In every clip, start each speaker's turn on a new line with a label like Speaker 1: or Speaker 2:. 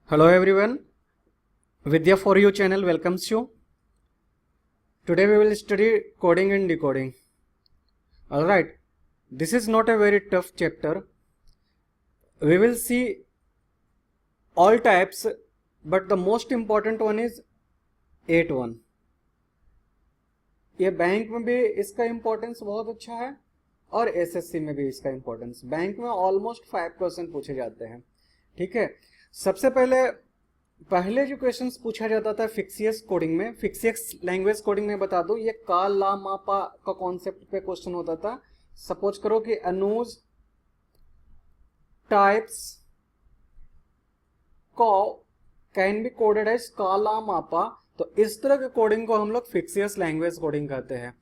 Speaker 1: Hello everyone, Vidya for You channel welcomes you. Today we will study coding and decoding. Alright, this is not a very tough chapter. We will see all types, but the most important one is 8-1. ये bank में भी इसका importance बहुत अच्छा है और SSC में भी इसका इम्पोर्टेंस. बैंक में ऑलमोस्ट 5% पूछे जाते हैं. ठीक है, सबसे पहले जो क्वेश्चंस पूछा जाता था फिक्सियस कोडिंग में, फिक्सियस लैंग्वेज कोडिंग में बता दूं, ये का ला मापा का कॉन्सेप्ट पे क्वेश्चन होता था. सपोज करो कि अनुज टाइप्स को कैन बी कोडेड एज का ला मापा, तो इस तरह के कोडिंग को हम लोग फिक्सियस लैंग्वेज कोडिंग कहते हैं.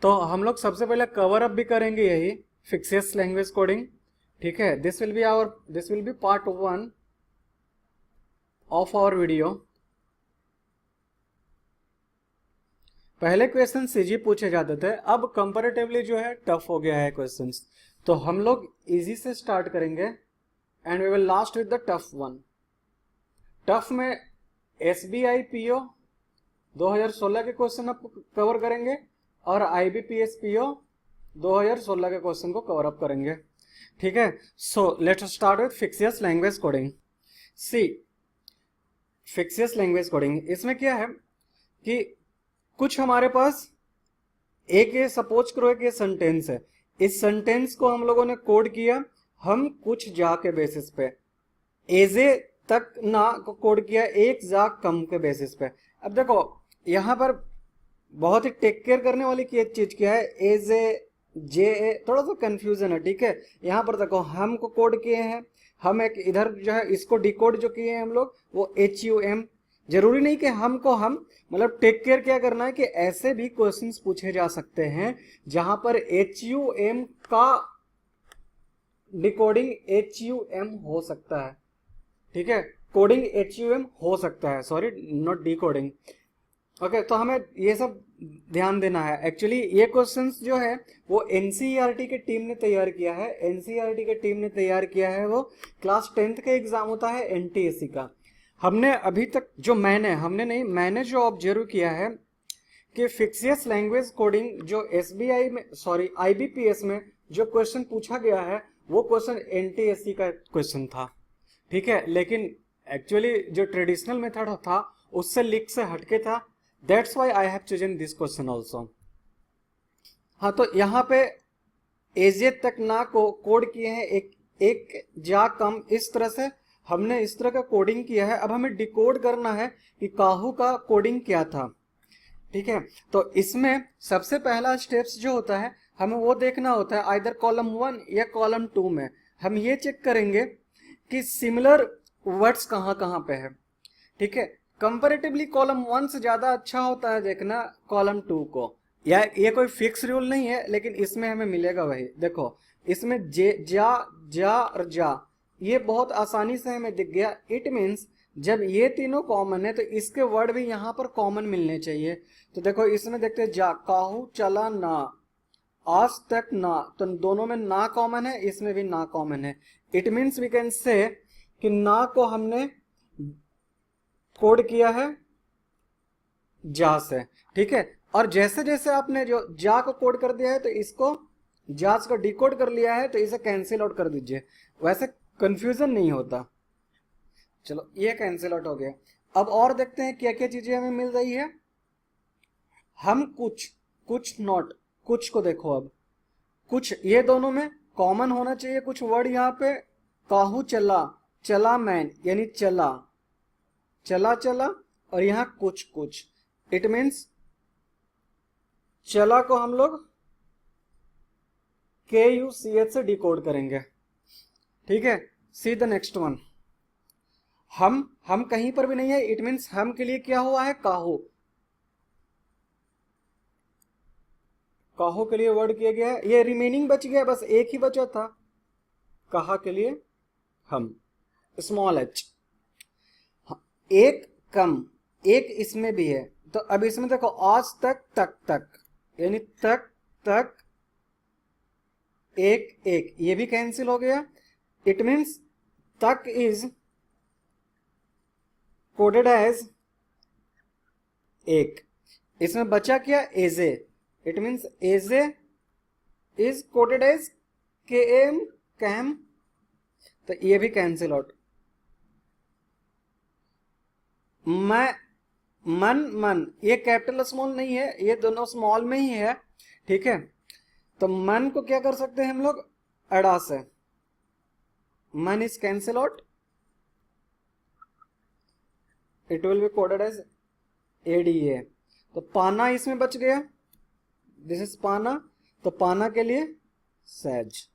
Speaker 1: तो हम लोग सबसे पहले कवर अप भी करेंगे यही फिक्सियस लैंग्वेज कोडिंग. ठीक है, this will be part 1 of our video. पहले क्वेश्चन सीजी पूछे जाते थे, अब कंपैरेटिवली जो है टफ हो गया है क्वेश्चंस. तो हम लोग इजी से स्टार्ट करेंगे and we will last with the tough one. Tough में एसबीआई पीओ 2016 के क्वेश्चन अप कवर करेंगे और आईबीपीएस पीओ 2016 के क्वेश्चन को कवर अप करेंगे. ठीक है, so let's start with fictitious language coding. See fictitious language coding, इसमें क्या है कि कुछ हमारे पास एक ये सपोज करो कि ये सेंटेंस है, इस सेंटेंस को हम लोगों ने कोड किया, हम कुछ जा के बेसिस पे एजे तक ना को कोड किया, एक जा कम के बेसिस पे. अब देखो यहां पर बहुत ही टेक केयर करने वाली की एक चीज क्या है, एजे जे थोड़ा सा कंफ्यूजन है. ठीक है, यहां पर देखो हम को कोड किए हैं, हम एक इधर जो है इसको डिकोड जो किए हैं हम लोग वो HUM. जरूरी नहीं कि हमको हम मतलब टेक केयर क्या करना है कि ऐसे भी क्वेश्चंस पूछे जा सकते हैं जहां पर HUM का डिकोडिंग HUM हो सकता है. ठीक है, कोडिंग HUM हो सकता है, सॉरी नॉट डिकोडिंग. ओके, तो हमें ये सब ध्यान देना है. एक्चुअली ये क्वेश्चंस जो है वो एनसीईआरटी की टीम ने तैयार किया है. एनसीईआरटी की टीम ने तैयार किया है, वो क्लास 10th का एग्जाम होता है एनटीएससी का. हमने अभी तक जो मैंने जो ऑब्जर्व किया है कि फिक्सियस लैंग्वेज कोडिंग जो एसबीआई में सॉरी आईबीपीएस में जो क्वेश्चन पूछा गया है वो क्वेश्चन एनटीएससी का क्वेश्चन था. ठीक है, लेकिन एक्चुअली जो ट्रेडिशनल मेथड था उससे लीक से हटके था. That's why I have chosen this question also. हाँ, तो यहाँ पे एजे तक ना को कोड किए हैं, एक जा कम, इस तरह से हमने इस तरह का कोडिंग किया है. अब हमें डिकोड करना है कि काहू का कोडिंग क्या था. ठीक है, तो इसमें सबसे पहला स्टेप्स जो होता है हमें वो देखना होता है आइदर कॉलम 1 या कॉलम 2 में. हम ये चेक करेंगे कि सिमिलर वर्ड्स कहाँ कहाँ पे है. ठीक है, कंपैरेटिवली कॉलम 1 से ज्यादा अच्छा होता है देखना कॉलम 2 को. या ये कोई फिक्स रूल नहीं है, लेकिन इसमें हमें मिलेगा वही. देखो इसमें जे जा और जा ये बहुत आसानी से हमें दिख गया. इट मीन्स जब ये तीनों कॉमन है तो इसके वर्ड भी यहाँ पर कॉमन मिलने चाहिए. तो देखो इसमें देखते हैं जा, काहू चला ना, आज तक ना, तो दोनों में ना कॉमन है, इसमें भी ना कॉमन है. इट मीन्स वी कैन से कि ना को हमने कोड किया है जा से. ठीक है, और जैसे जैसे आपने जो जा को कोड कर दिया है तो इसको जाज को डिकोड कर लिया है, तो इसे कैंसिल आउट कर दीजिए, वैसे कंफ्यूजन नहीं होता. चलो ये कैंसिल आउट हो गया. अब और देखते हैं क्या क्या चीजें हमें मिल रही है. हम कुछ नॉट, कुछ को देखो, अब कुछ ये दोनों में कॉमन होना चाहिए कुछ वर्ड. यहाँ पे काहू चला, चला मैन यानी चला, चला और यहां कुछ. इट मीन्स चला को हम लोग KUCH से डिकोड करेंगे. ठीक है, सी द नेक्स्ट वन. हम कहीं पर भी नहीं है, इट मीन्स हम के लिए क्या हुआ है काहू, काहू के लिए वर्ड किया गया है. ये रिमेनिंग बच गया, बस एक ही बचा था कहा के लिए हम, स्मॉल h. एक कम, एक इसमें भी है, तो अब इसमें देखो आज तक यानी तक एक ये भी कैंसिल हो गया. इट मीन्स तक इज कोडेड एज एक, इसमें बचा क्या, AJ, it means AJ is coded as K M, cam, तो ये भी कैंसिल आउट। मैं, मन, मन, ये कैपिटल स्मॉल नहीं है, ये दोनों स्मॉल में ही है, ठीक है। तो मन को क्या कर सकते हैं हम लोग, अड़ा से, man is cancel out, it will be coded as ADA. तो पाना इसमें बच गया, दिस इज पाना, तो पाना के लिए सहज।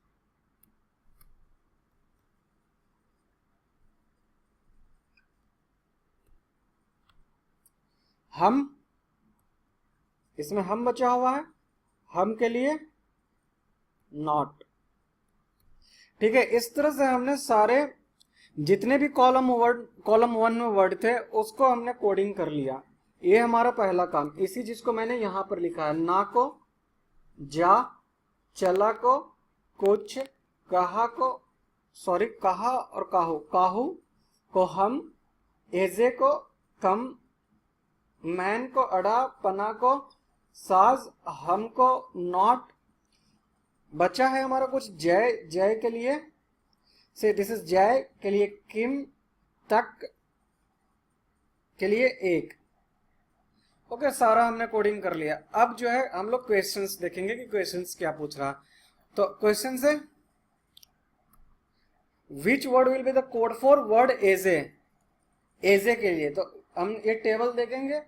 Speaker 1: हम, इसमें हम बचा हुआ है, हम के लिए नॉट, ठीक है। इस तरह से हमने सारे जितने भी कॉलम वन में वर्ड थे उसको हमने कोडिंग कर लिया। ये हमारा पहला काम, इसी चीज को मैंने यहां पर लिखा है, ना को, जा, चला को, कुछ, कहा को, सॉरी कहा और काहू, काहू को हम, एजे को कम, मैन को अड़ा, पना को साज, हम को नॉट, बचा है हमारा कुछ जय, जय के लिए से दिस इज जय के लिए किम, तक के लिए एक। ओके, सारा हमने कोडिंग कर लिया। अब जो है हम लोग क्वेश्चंस देखेंगे कि क्वेश्चंस क्या पूछ रहा। तो क्वेश्चन है which word will be the code for word AJ, AJ के लिए। तो हम ये टेबल देखेंगे,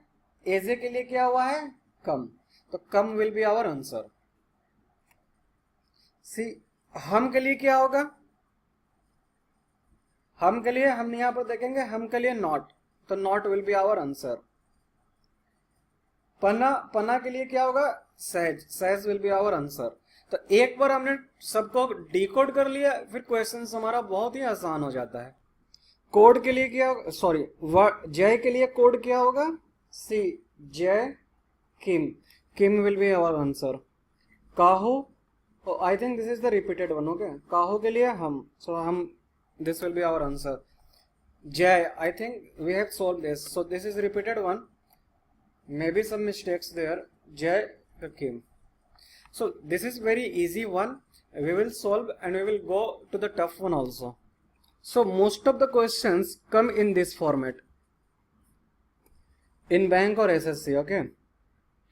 Speaker 1: एजे के लिए क्या हुआ है, कम, तो come will be our answer. See, हम के लिए क्या होगा, हम के लिए हम यहां पर देखेंगे, हम के लिए नॉट, तो not will be our answer. पना, पना के लिए क्या होगा, सहज, सहज विल बी आवर आंसर। तो एक बार हमने सबको डिकोड कर लिया, फिर क्वेश्चन हमारा बहुत ही आसान हो जाता है। कोड के लिए क्या, सॉरी जय के लिए कोड क्या होगा, सी, जय, किम, किम विल बी आवर आंसर। काहू, I think this is the repeated one, okay, काहू के लिए हम, सो हम, this will be our answer. Jay, I think we have solved this, so this is repeated one, maybe some mistakes there, Jay, Kim. So this is very easy one, we will solve and we will go to the tough one also. So most of the questions come in this format in bank or SSC, okay.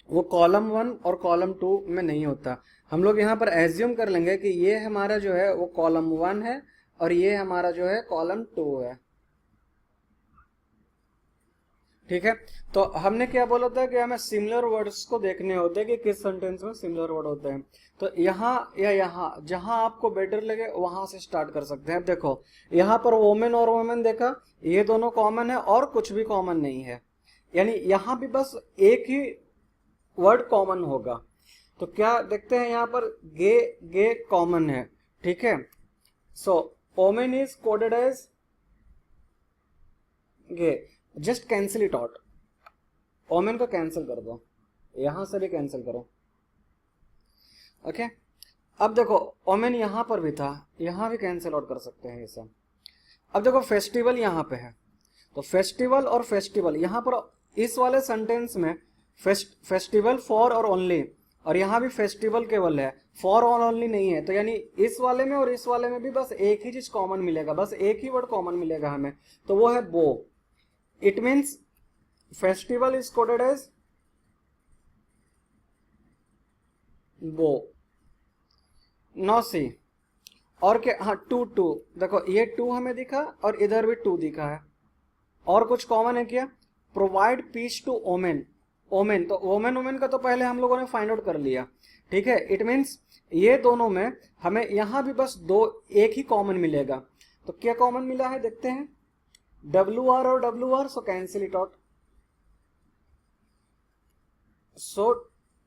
Speaker 1: वो column 1 और column 2 में नहीं होता। हम लोग यहाँ पर assume कर लेंगे कि ये हमारा जो है वो कॉलम 1 है और ये हमारा जो है कॉलम 2 है, ठीक है। तो हमने क्या बोला था कि हमें सिमिलर वर्ड्स को देखने होते हैं कि किस सेंटेंस में सिमिलर वर्ड होते हैं। तो यहाँ या यहाँ जहां आपको बेटर लगे वहां से स्टार्ट कर सकते हैं। अब देखो यहाँ पर वोमेन और वोमेन देखा, ये दोनों कॉमन है और कुछ भी कॉमन नहीं है, यानी यहाँ भी बस एक ही वर्ड कॉमन होगा। तो क्या देखते हैं यहाँ पर, गे, गे कॉमन है, ठीक है। So omen is coded as GE, just cancel it out, omen को कैंसिल कर दो, यहां से भी कैंसिल करो, ओके। अब देखो ओमेन यहां पर भी था, यहां भी कैंसिल आउट कर सकते हैं ये सब। अब देखो फेस्टिवल यहां पे है, तो फेस्टिवल और फेस्टिवल यहां पर इस वाले सेंटेंस में फेस्टिवल फॉर और ओनली, और यहां भी फेस्टिवल केवल है, फॉर और ओनली नहीं है। तो यानी इस वाले में और इस वाले में भी बस एक ही चीज कॉमन मिलेगा, बस एक ही वर्ड कॉमन मिलेगा हमें, तो वो है बो। It means festival is coded as बो। नो सी, और क्या, हाँ टू, टू देखो ये टू हमें दिखा और इधर भी टू दिखा है, और कुछ कॉमन है क्या, provide peace to omen, omen, तो ओमेन ओमेन का तो पहले हम लोगों ने फाइंड आउट कर लिया, ठीक है। इट मीन्स ये दोनों में हमें यहां भी बस दो, एक ही कॉमन मिलेगा। तो क्या कॉमन मिला है देखते हैं, WR और WR, so cancel it out, so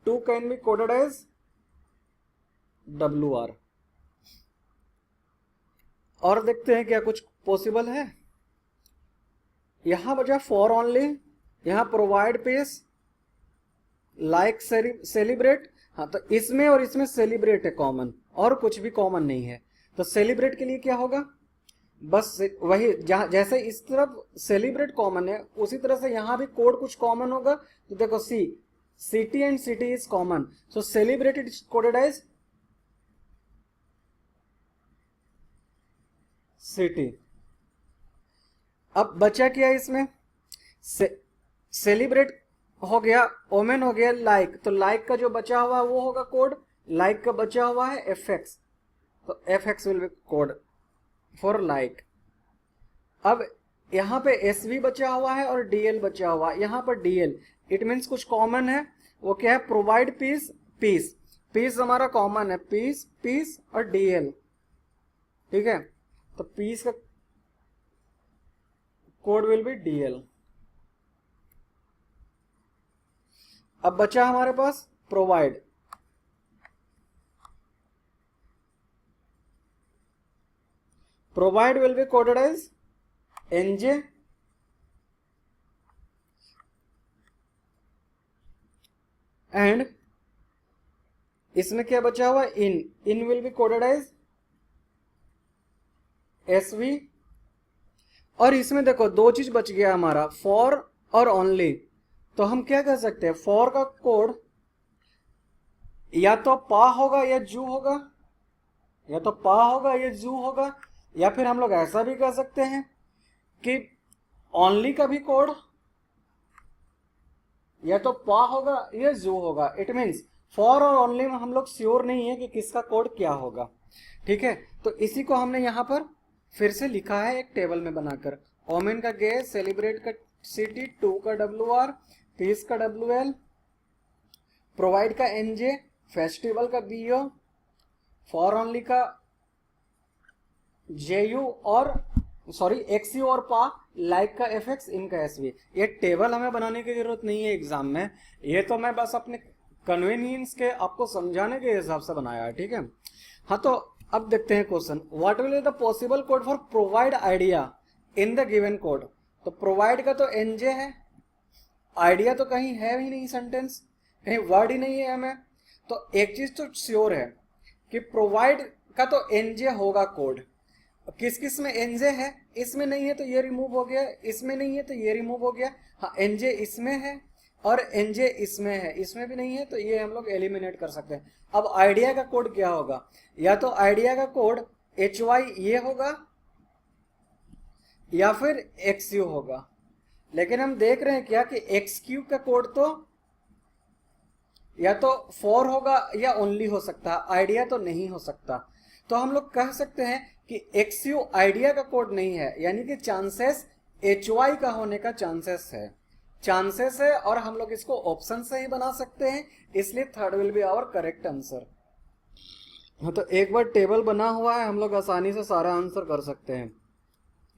Speaker 1: two can be coded as WR। और देखते हैं क्या कुछ पॉसिबल है, यहां बचा फॉर ओनली, यहां प्रोवाइड पेस, लाइक सेलिब्रेट, हाँ तो इसमें और इसमें सेलिब्रेट है कॉमन, और कुछ भी कॉमन नहीं है। तो सेलिब्रेट के लिए क्या होगा, बस वही, जहाँ जैसे इस तरफ सेलिब्रेट कॉमन है उसी तरह से यहाँ भी कोड कुछ कॉमन होगा। तो देखो see, city and city is common, so celebrated is coded as city. अब बचा क्या इसमें, सेलिब्रेट हो गया, ओमेन हो गया, लाइक, तो लाइक का जो बचा हुआ है वो होगा कोड, लाइक का बचा हुआ है एफ एक्स, तो F x will be code for like. अब यहाँ पे एस वी बचा हुआ है और डी एल बचा हुआ है, यहाँ पर डी एल, इट मीन्स कुछ कॉमन है, वो क्या है, प्रोवाइड पीस, पीस, पीस हमारा कॉमन है, पीस, पीस और डी एल, ठीक है, तो पीस का code will be D L. अब बचा हमारे पास provide, provide will be coded as NJ and इसमें क्या बचा हुआ, in, in will be coded as S V. और इसमें देखो दो चीज बच गया हमारा, फॉर और ओनली, तो हम क्या कर सकते हैं, फॉर का कोड या तो पा होगा या जू होगा, या तो पा होगा या जू होगा, या फिर हम लोग ऐसा भी कर सकते हैं कि ओनली का भी कोड या तो पा होगा या जू होगा। इट मीन्स फॉर और ओनली में हम लोग श्योर नहीं है कि किसका कोड क्या होगा, ठीक है। तो इसी को हमने यहां पर फिर से लिखा है एक टेबल में बनाकर, ओमेन का गे, सेलिब्रेट का सिटी, टू का डब्ल्यू आर, पीस का डब्ल्यू एल, प्रोवाइड का एनजे, फेस्टिवल का बी ओ, फॉर ओनली का जे यू और सॉरी एक्स यू और पा, लाइक का एफ एक्स, इनका एस वी। ये टेबल हमें बनाने की जरूरत नहीं है एग्जाम में, ये तो मैं बस अपने कन्वीनियंस के आपको समझाने के हिसाब से बनाया है, ठीक है। हाँ तो अब देखते हैं question, what will be the possible code for provide idea in the given code. तो प्रोवाइड का तो एनजे है, आइडिया तो कहीं है ही नहीं, सेंटेंस कहीं वर्ड ही नहीं है हमें। तो एक चीज तो श्योर है कि प्रोवाइड का तो एनजे होगा कोड, किस किस में एनजे है, इसमें नहीं है तो ये रिमूव हो गया, इसमें नहीं है तो ये रिमूव हो गया, हाँ एनजे इसमें है और एनजे इसमें है, इसमें भी नहीं है तो ये हम लोग एलिमिनेट कर सकते हैं। अब आइडिया का कोड क्या होगा, या तो आइडिया का कोड एच वाई ये होगा या फिर एक्स यू होगा, लेकिन हम देख रहे हैं क्या कि एक्स क्यू का कोड तो या तो फॉर होगा या ओनली हो सकता है, आइडिया तो नहीं हो सकता। तो हम लोग कह सकते हैं कि एक्स यू आइडिया का कोड नहीं है, यानी कि चांसेस एच वाई का होने का चांसेस है, चांसेस है, और हम लोग इसको ऑप्शन से ही बना सकते हैं, इसलिए third will be our correct answer. हाँ तो एक बार टेबल बना हुआ है, हम लोग आसानी से सारा आंसर कर सकते हैं,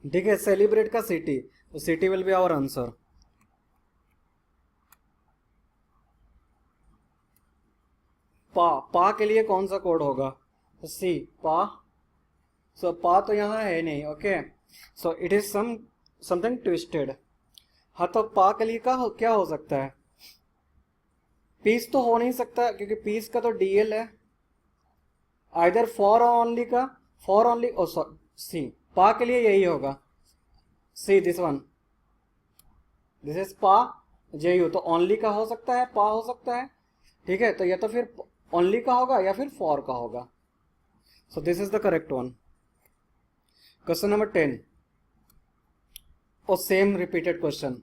Speaker 1: ठीक है। सेलिब्रेट का सिटी, तो city will be our answer. पा के लिए कौन सा कोड होगा, तो सी, पा, सो पा तो यहाँ है नहीं, okay, so it is something twisted. हाँ तो पा के लिए क्या हो सकता है, पीस तो हो नहीं सकता क्योंकि पीस का तो डीएल है, आइदर फॉर ओनली का, फॉर ओनली, ओ सी, पा के लिए यही होगा, see this one, this is पा जे यू, तो ओनली का हो सकता है, पा हो सकता है, ठीक है। तो या तो फिर ओनली का होगा या फिर फॉर का होगा, so this is the correct one. Question number 10 और same repeated question.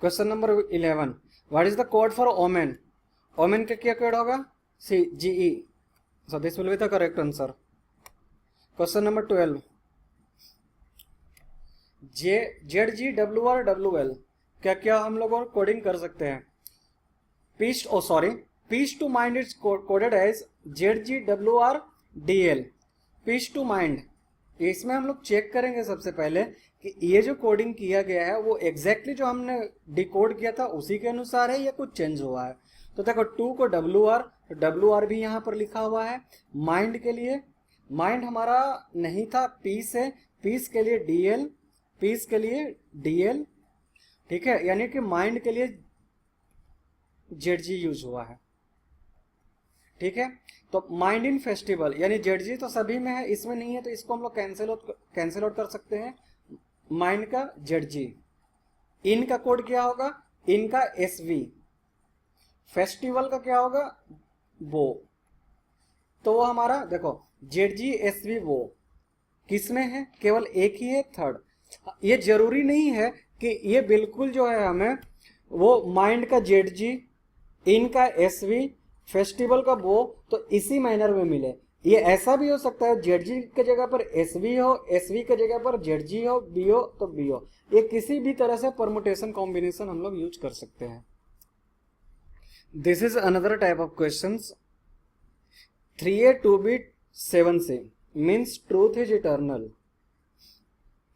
Speaker 1: Question number 11, what is the code for omen, omen का क्या कोड होगा, C GE, so this will be the correct answer. Question number 12, Z G W R W L, क्या क्या हम लोग और कोडिंग कर सकते हैं, peace, oh sorry, peace to mind is coded as Z G W are D L, peace to mind. इसमें हम लोग चेक करेंगे सबसे पहले कि ये जो कोडिंग किया गया है वो एग्जैक्टली जो हमने डिकोड किया था उसी के अनुसार है या कुछ चेंज हुआ है। तो देखो टू को डब्ल्यू आर, तो डब्ल्यू आर भी यहाँ पर लिखा हुआ है। माइंड के लिए, माइंड हमारा नहीं था, पीस है, पीस के लिए डीएल, पीस के लिए डीएल, ठीक है, यानी कि माइंड के लिए जेड जी यूज हुआ है, ठीक है। तो माइंड इन फेस्टिवल यानी जेडजी तो सभी में है, इसमें नहीं है, तो इसको हम लोग कैंसिल आउट कर सकते हैं। माइंड का जेडजी, इन का कोड क्या होगा, इन का एसवी, फेस्टिवल का क्या होगा, वो। तो वो हमारा देखो जेडजी एसवी वो किस में है, केवल एक ही है, थर्ड। ये जरूरी नहीं है कि ये बिल्कुल जो है हमें वो माइंड का जेडजी, इन का एसवी, फेस्टिवल का वो तो इसी मैनर में मिले। ये ऐसा भी हो सकता है जेडजी के जगह पर एसवी हो, एसवी के जगह पर जेडजी हो, बी हो तो बी हो। ये किसी भी तरह से परमुटेशन कॉम्बिनेशन हम लोग यूज कर सकते हैं। This is another type of questions. 3a 2b 7c means truth is eternal.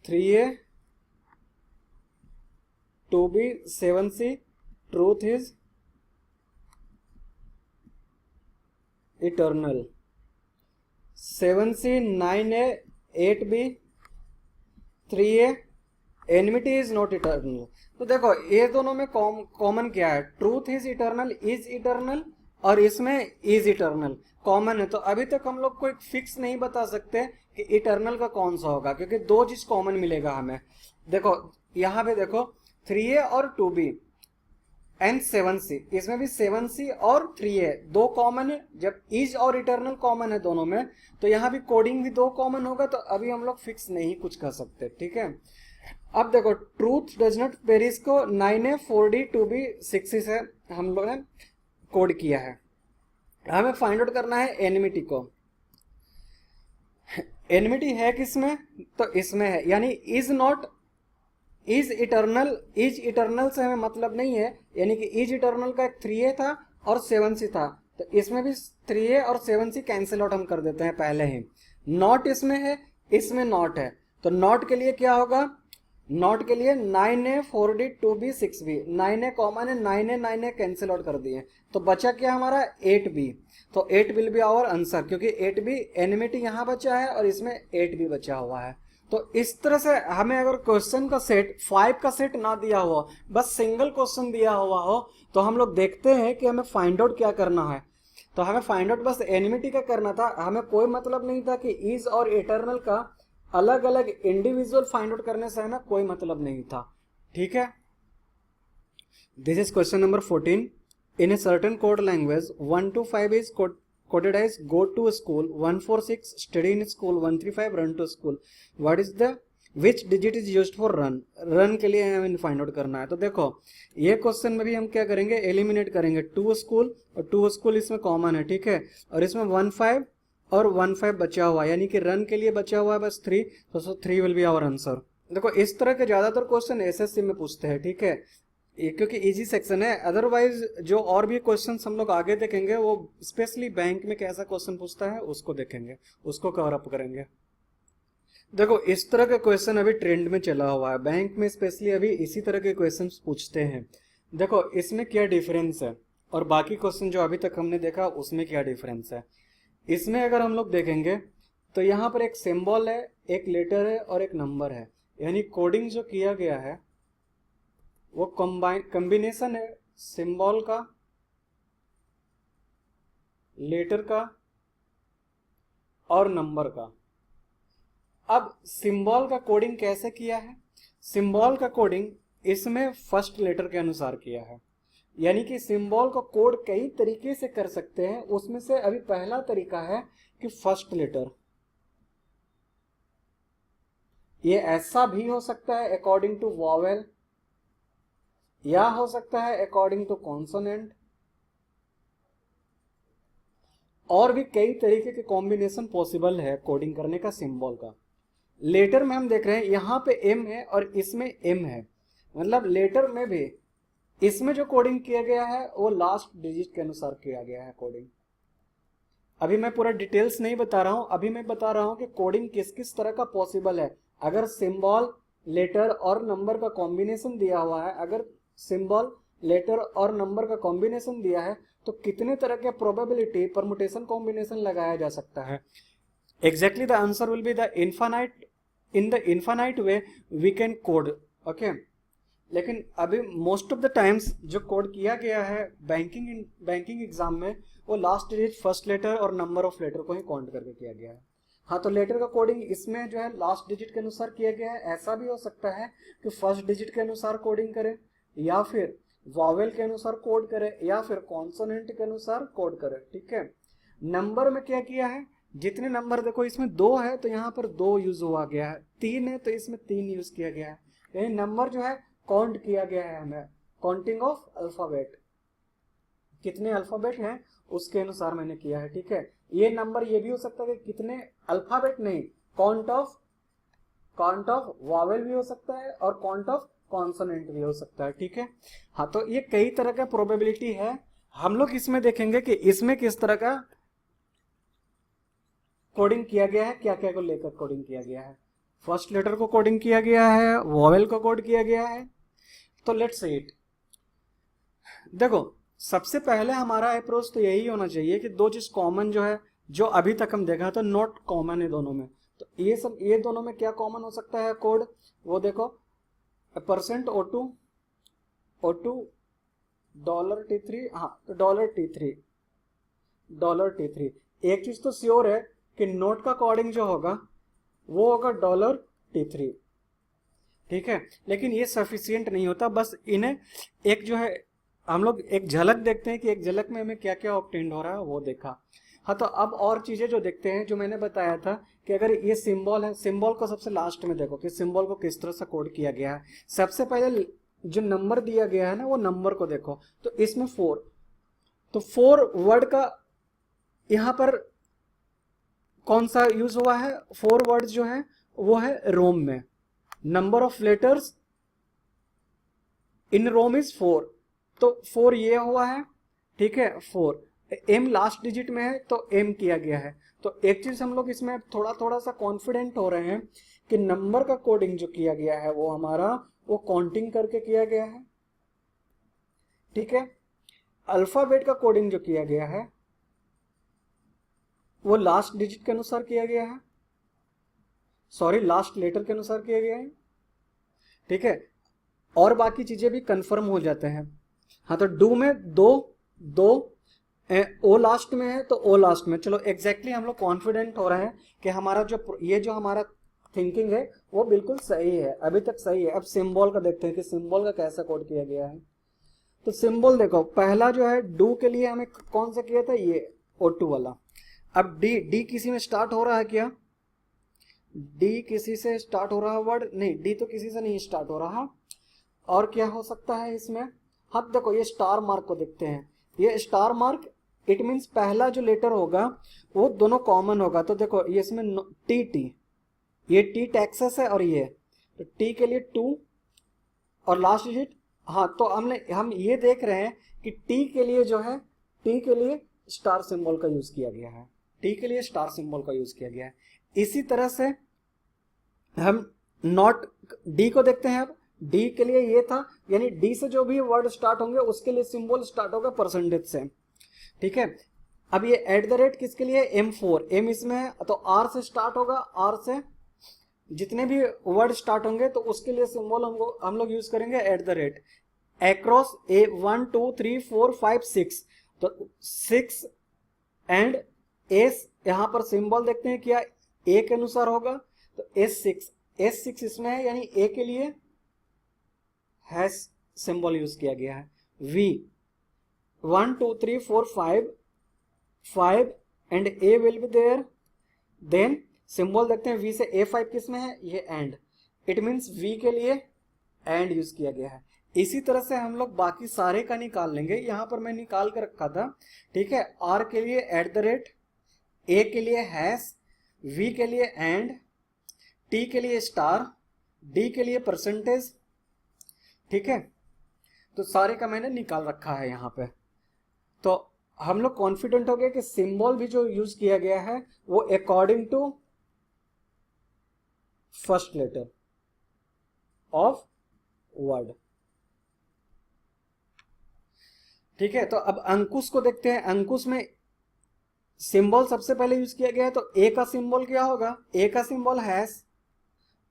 Speaker 1: 3a 2b 7c truth is eternal. 7c 9a 8b 3a enmity is not eternal. तो देखो ये दोनों में कॉमन क्या है, truth is eternal, is eternal, और इसमें is eternal common है। तो अभी तक हम लोग को एक फिक्स नहीं बता सकते कि इटर्नल का कौन सा होगा, क्योंकि दो चीज कॉमन मिलेगा हमें। देखो यहाँ पे देखो 3a और 2b एंड 7c, इसमें भी 7c और 3a दो कॉमन है। जब इज और इटर्नल कॉमन है दोनों में, तो यहाँ भी कोडिंग भी दो कॉमन होगा। तो अभी हम लोग फिक्स नहीं कुछ कर सकते, ठीक है। अब देखो ट्रूथ डज नॉट वेरीज को 9a 4d 2b 6c से हम लोग ने कोड किया है। हमें फाइंड आउट करना है एनमिटी को। एनमिटी है किसमें, तो इसमें है, यानी is not, is eternal, is eternal से हमें मतलब नहीं है, यानी कि इज इटर्नल का एक 3a था और 7c था, तो इसमें भी 3a और 7c कैंसिल आउट हम कर देते हैं पहले ही। नॉट इसमें है, इसमें नॉट है, तो नॉट के लिए क्या होगा, नॉट के लिए 9a 4d 2b 6b, 9a common है, 9a कैंसिल आउट कर दिए, तो बचा क्या हमारा 8b। तो 8 विल बी आवर आंसर, क्योंकि 8b एनमिटी यहाँ बचा है और इसमें 8b बचा हुआ है। तो इस तरह से हमें अगर क्वेश्चन का सेट 5 का सेट ना दिया हुआ, बस सिंगल क्वेश्चन दिया हुआ हो, तो हम लोग देखते हैं कि हमें फाइंड आउट क्या करना है। तो हमें फाइंड आउट बस एनमिटी का करना था, हमें कोई मतलब नहीं था कि इज और इटर्नल का अलग अलग इंडिविजुअल फाइंड आउट करने से हमें कोई मतलब नहीं था, ठीक है। This is question number 14। In a certain code language 1 to 5 is coded as go to school, 146 study in school, 135 run to school. What is the which digit is used for run? Run के लिए हमें find out करना है। तो देखो ये question में भी हम क्या करेंगे, एलिमिनेट करेंगे 2 स्कूल, और 2 स्कूल इसमें कॉमन है, ठीक है, और इसमें 15 और 15 बचा हुआ है, यानी कि रन के लिए बचा हुआ है बस 3, तो 3 विल बी आवर आंसर। देखो इस तरह के ज्यादातर क्वेश्चन एसएससी में पूछते हैं, ठीक है, क्योंकि इजी सेक्शन है। अदरवाइज जो और भी क्वेश्चंस हम लोग आगे देखेंगे, वो स्पेशली बैंक में कैसा क्वेश्चन पूछता है उसको देखेंगे, उसको कवर अप करेंगे। देखो इस तरह के क्वेश्चन अभी ट्रेंड में चला हुआ है, बैंक में स्पेशली अभी इसी तरह के क्वेश्चंस पूछते हैं। देखो इसमें क्या डिफरेंस है और बाकी क्वेश्चन जो अभी तक हमने देखा उसमें क्या डिफरेंस है। इसमें अगर हम लोग देखेंगे तो यहाँ पर एक सिंबल है, एक लेटर है और एक नंबर है, यानी कोडिंग जो किया गया है वो कॉम्बिनेशन है सिंबल का, लेटर का और नंबर का। अब सिंबल का कोडिंग कैसे किया है, सिंबल का कोडिंग इसमें फर्स्ट लेटर के अनुसार किया है, यानी कि सिंबल का कोड कई तरीके से कर सकते हैं, उसमें से अभी पहला तरीका है कि फर्स्ट लेटर। ये ऐसा भी हो सकता है अकॉर्डिंग टू वॉवेल, या हो सकता है अकॉर्डिंग टू कॉन्सोनेंट, और भी कई तरीके के कॉम्बिनेशन पॉसिबल है कोडिंग करने का सिंबल का। लेटर में हम देख रहे हैं यहाँ पे एम है और इसमें एम है, मतलब लेटर में भी इसमें जो कोडिंग किया गया है वो लास्ट डिजिट के अनुसार किया गया है कोडिंग। अभी मैं पूरा डिटेल्स नहीं बता रहा हूं, अभी मैं बता रहा हूं कि कोडिंग किस किस तरह का पॉसिबल है। अगर सिंबल, लेटर और नंबर का कॉम्बिनेशन दिया हुआ है, अगर सिंबल, लेटर और नंबर का कॉम्बिनेशन दिया है, तो कितने तरह के प्रोबेबिलिटी परमुटेशन कॉम्बिनेशन लगाया जा सकता है। Exactly the answer will be the infinite, in the infinite way we can code, okay. लेकिन अभी मोस्ट ऑफ द टाइम्स जो कोड किया गया है बैंकिंग एग्जाम में, वो लास्ट डिजिट, फर्स्ट लेटर और नंबर ऑफ लेटर को ही काउंट करके किया गया है। हाँ, तो लेटर का कोडिंग इसमें जो है लास्ट डिजिट के अनुसार किया गया है। ऐसा भी हो सकता है कि फर्स्ट डिजिट के अनुसार कोडिंग करे, या फिर वॉवेल के अनुसार कोड करे, या फिर कॉन्सोनेंट के अनुसार कोड करे। ठीक है, नंबर में क्या किया है, जितने नंबर देखो इसमें 2 है तो यहाँ पर 2 यूज हुआ गया है, 3 है तो इसमें 3 यूज किया गया है। यानी नंबर जो है काउंट किया गया है हमें, काउंटिंग ऑफ अल्फाबेट, कितने अल्फाबेट हैं उसके अनुसार मैंने किया है। ठीक है, ये नंबर ये भी हो सकता है कि कितने अल्फाबेट नहीं, काउंट ऑफ वॉवेल भी हो सकता है और काउंट ऑफ कॉन्सोनेंट भी हो सकता है। ठीक है, हाँ, तो ये कई तरह का प्रोबेबिलिटी है। हम लोग इसमें देखेंगे कि इसमें किस तरह का कोडिंग किया गया है, क्या क्या को लेकर कोडिंग किया गया है। फर्स्ट लेटर को कोडिंग किया गया है, वॉवेल को कोड किया गया है। तो लेट्स सी इट। देखो, सबसे पहले हमारा अप्रोच तो यही होना चाहिए कि दो चीज कॉमन जो है, जो अभी तक हम देखा तो नॉट कॉमन है दोनों में, तो ये दोनों में क्या कॉमन हो सकता है कोड, वो देखो %O2 $T3, हाँ तो $T3। एक चीज तो श्योर है कि नोट का कोडिंग जो होगा वो होगा $T3। ठीक है, लेकिन ये सफिशियंट नहीं होता, बस इन्हें एक जो है हम लोग एक झलक देखते हैं कि एक झलक में हमें क्या क्या ऑब्टेन्ड हो रहा है वो देखा। हाँ, तो अब और चीजें जो देखते हैं, जो मैंने बताया था कि अगर ये सिंबल है, सिंबल को सबसे लास्ट में देखो कि सिंबल को किस तरह से कोड किया गया है। सबसे पहले जो नंबर दिया गया है ना, वो नंबर को देखो, तो इसमें 4, तो 4 वर्ड का यहाँ पर कौन सा यूज हुआ है, 4 वर्ड जो है वो है रोम में। Number of letters in Rome is 4, तो 4 ये हुआ है। ठीक है, 4 एम लास्ट डिजिट में है तो एम किया गया है। तो एक चीज हम लोग इसमें थोड़ा सा कॉन्फिडेंट हो रहे हैं कि नंबर का कोडिंग जो किया गया है वो हमारा वो काउंटिंग करके किया गया है। ठीक है, अल्फाबेट का कोडिंग जो किया गया है वो लास्ट डिजिट के अनुसार किया गया है, सॉरी लास्ट लेटर के अनुसार किया गया है। ठीक है, और बाकी चीजें भी कंफर्म हो जाते हैं। हाँ, तो डू में दो ओ लास्ट में है तो ओ लास्ट में, चलो एग्जैक्टली हम लोग कॉन्फिडेंट हो रहे हैं कि हमारा जो हमारा थिंकिंग है वो बिल्कुल सही है, अभी तक सही है। अब सिंबल का देखते हैं कि सिंबल का कैसा कोड किया गया है। तो सिंबल देखो, पहला जो है डू के लिए हमें कौन सा किया था, ये O2 वाला। अब डी किसी में स्टार्ट हो रहा है क्या, डी किसी से स्टार्ट हो रहा है वर्ड, नहीं, डी तो किसी से नहीं स्टार्ट हो रहा। और क्या हो सकता है इसमें, हाँ देखो ये स्टार मार्क को देखते हैं, ये स्टार मार्क इट मीन्स पहला जो लेटर होगा वो दोनों कॉमन होगा। तो देखो ये इसमें टी, ये टी टेक्सास है और ये, तो टी के लिए 2 और लास्ट डिजिट। हाँ, तो हम ये देख रहे हैं कि टी के लिए जो है, टी के लिए स्टार सिंबल का यूज किया गया है, टी के लिए स्टार सिंबल का यूज किया गया है। इसी तरह से हम नॉट डी को देखते हैं। अब डी के लिए ये था, यानी डी से जो भी वर्ड स्टार्ट होंगे उसके लिए सिंबल स्टार्ट होगा परसेंटेज से। ठीक है, अब ये @ किसके लिए, M4, एम इसमें है तो आर से स्टार्ट होगा, आर से जितने भी वर्ड स्टार्ट होंगे तो उसके लिए सिंबल हम लोग यूज करेंगे @ अक्रॉस 1 2 3 4 5 6, तो 6 एंड एस, यहां पर सिंबल देखते हैं क्या ए के अनुसार होगा, तो S6 इसमें है, यानी ए के लिए हैश सिंबल यूज किया गया है। V 1 2 3 4 5 and A will be there. Then symbol देखते हैं V से A5 किसमें है, ये एंड, इट मीन्स V के लिए एंड यूज किया गया है। इसी तरह से हम लोग बाकी सारे का निकाल लेंगे, यहां पर मैं निकाल कर रखा था। ठीक है, R के लिए @ A के लिए हैश, V के लिए एंड, T के लिए स्टार, D के लिए परसेंटेज। ठीक है, तो सारे का मैंने निकाल रखा है यहाँ पे। तो हम लोग कॉन्फिडेंट हो गए कि सिंबल भी जो यूज किया गया है वो according to first letter of word. ठीक है, तो अब अंकुश को देखते हैं। अंकुश में सिंबल सबसे पहले यूज किया गया है, तो ए का सिंबल क्या होगा, ए का सिंबल हैश,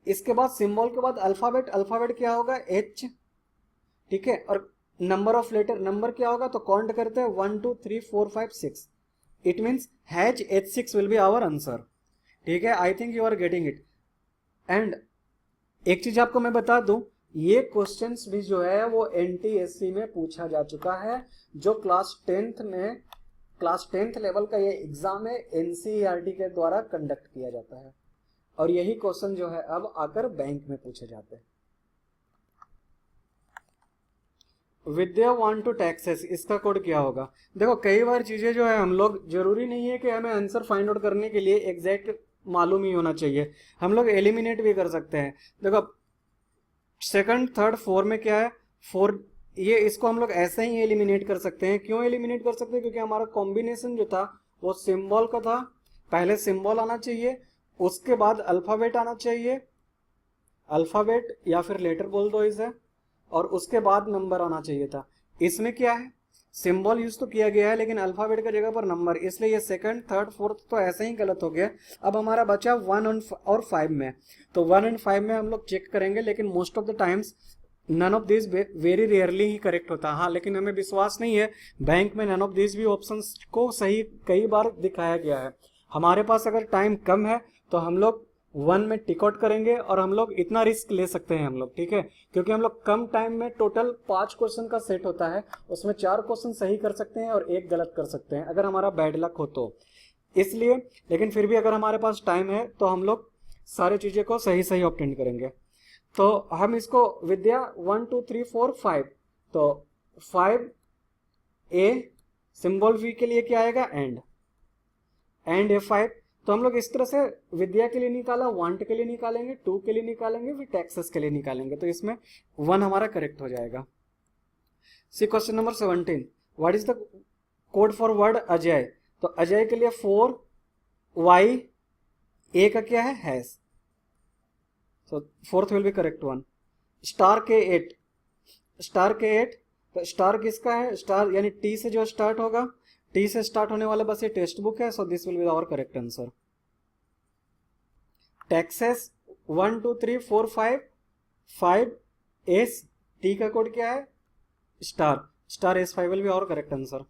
Speaker 1: इसके बाद सिंबल के बाद अल्फाबेट क्या होगा, H, ठीक है, और नंबर ऑफ लेटर, नंबर क्या होगा तो काउंट करते हैं 1 2 3 4 5 6, it means has H6 will be our answer. ठीक है, I think you are getting it. And एक चीज आपको मैं बता दूं, ये क्वेश्चंस भी जो है वो NTSC में पूछा जा चुका है। जो क्लास टेंथ लेवल का ये एग्जाम है, NCERT के द्वारा कंडक्ट किया जाता है, और यही क्वेश्चन जो है अब आकर बैंक में पूछे जाते हैं। विद्या 1 टू टैक्सेस, इसका कोड क्या होगा? देखो कई बार चीजें जो है हम लोग, जरूरी नहीं है कि हमें आंसर फाइंड आउट करने के लिए एग्जैक्ट मालूम ही होना चाहिए, हम लोग एलिमिनेट भी कर सकते हैं। देखो सेकंड थर्ड फोर में क्या है, फोर, ये इसको हम लोग ऐसे ही एलिमिनेट कर सकते हैं। क्यों एलिमिनेट कर सकते हैं? क्योंकि हमारा कॉम्बिनेशन जो था वो सिंबल का था, पहले सिंबल आना चाहिए, उसके बाद अल्फाबेट आना चाहिए, अल्फाबेट या फिर लेटर बोल दो इसे, और उसके बाद नंबर आना चाहिए था। इसमें क्या है, सिंबल यूज तो किया गया है लेकिन अल्फाबेट का जगह पर नंबर, इसलिए ये सेकंड थर्ड फोर्थ तो ऐसे ही गलत हो गया। अब हमारा बचा 1 और 5 में, तो 1 एंड 5 में हम लोग चेक करेंगे, लेकिन most of the times none of this very rarely ही करेक्ट होता है। हाँ, लेकिन हमें विश्वास नहीं है, बैंक में नन ऑफ दिस भी ऑप्शंस को सही कई बार दिखाया गया है। हमारे पास अगर टाइम कम है तो हम लोग 1 में टिक आउट करेंगे, और हम लोग इतना रिस्क ले सकते हैं हम लोग, ठीक है, क्योंकि हम लोग कम टाइम में टोटल 5 क्वेश्चन का सेट होता है, उसमें 4 क्वेश्चन सही कर सकते हैं और 1 गलत कर सकते हैं अगर हमारा बैड लक हो तो, इसलिए। लेकिन फिर भी अगर हमारे पास टाइम है तो हम लोग सारी चीजें को सही सही ऑब्टेन करेंगे। तो हम इसको विद्या 1 2 3 4 5, तो 5A सिंबल V के लिए क्या आएगा, एंड A5। तो हम लोग इस तरह से विद्या के लिए निकाला, वांट के लिए निकालेंगे, 2 के लिए निकालेंगे, फिर टैक्सेस के लिए निकालेंगे, तो इसमें 1 हमारा करेक्ट हो जाएगा। See question number 17, what is the code for word Ajay? तो अजय के लिए 4Y, A का क्या है, has, so fourth will be correct one। Star के 8, तो स्टार किसका है, स्टार यानी T से जो स्टार्ट होगा, T से स्टार्ट होने वाला बस ये टेक्स्ट बुक है, so this will be our correct answer. Taxes 1 2 3 4 5, 5S, T का कोड क्या है, star S5 will be our correct answer.